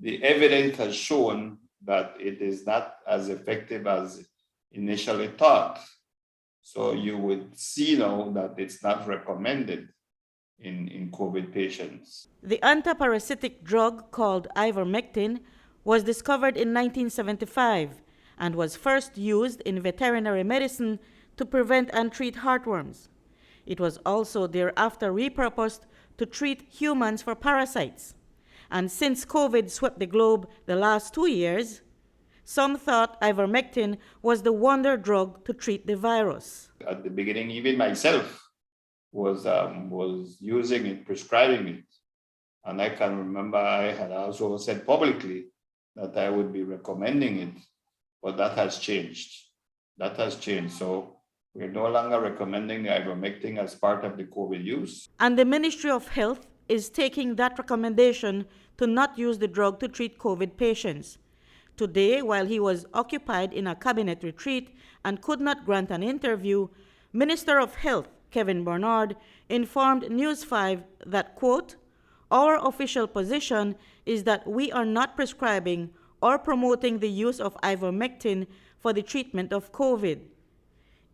the evidence has shown that it is not as effective as initially thought. So you would see now that it's not recommended in COVID patients. The antiparasitic drug called Ivermectin was discovered in 1975 and was first used in veterinary medicine to prevent and treat heartworms. It was also thereafter repurposed to treat humans for parasites. And since COVID swept the globe the last 2 years, some thought ivermectin was the wonder drug to treat the virus. At the beginning, even myself was using it, prescribing it. And I can remember I had also said publicly that I would be recommending it, but that has changed. That has changed. So we're no longer recommending the ivermectin as part of the COVID use. And the Ministry of Health is taking that recommendation to not use the drug to treat COVID patients. Today, while he was occupied in a cabinet retreat and could not grant an interview, Minister of Health Kevin Bernard informed News 5 that, quote, "Our official position is that we are not prescribing or promoting the use of ivermectin for the treatment of COVID.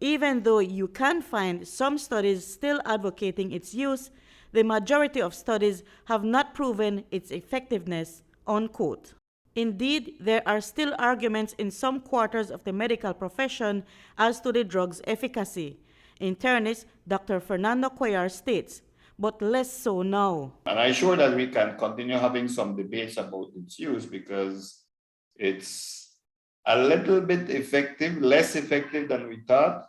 Even though you can find some studies still advocating its use, the majority of studies have not proven its effectiveness," unquote. Indeed, there are still arguments in some quarters of the medical profession as to the drug's efficacy. Internist Dr. Fernando Cuellar states, but less so now. And I'm sure that we can continue having some debates about its use because it's a little bit effective, less effective than we thought.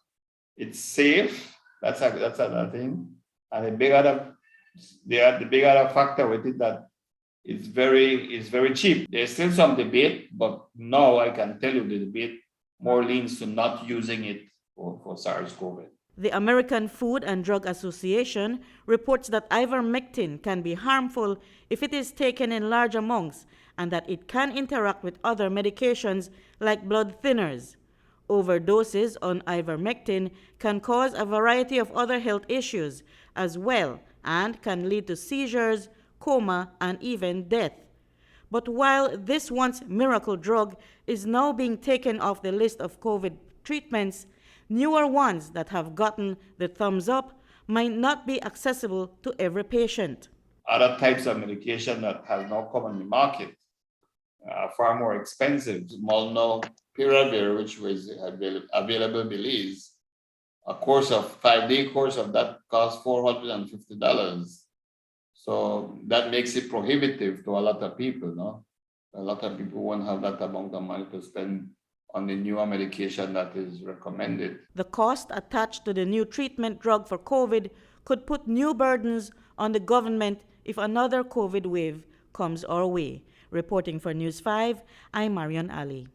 It's safe. That's another thing. And the big other factor with it that it's very cheap. There's still some debate, but now I can tell you the debate more leans to not using it for SARS-CoV. The American Food and Drug Association reports that ivermectin can be harmful if it is taken in large amounts and that it can interact with other medications like blood thinners. Overdoses on ivermectin can cause a variety of other health issues as well and can lead to seizures, coma, and even death. But while this once miracle drug is now being taken off the list of COVID treatments, newer ones that have gotten the thumbs up might not be accessible to every patient. Other types of medication that have now come on the market are far more expensive. Molnupiravir, which was available in Belize, a 5-day course of that costs $450. So that makes it prohibitive to a lot of people. No? A lot of people won't have that amount of money to spend on the newer medication that is recommended. The cost attached to the new treatment drug for COVID could put new burdens on the government if another COVID wave comes our way. Reporting for News 5, I'm Marion Ali.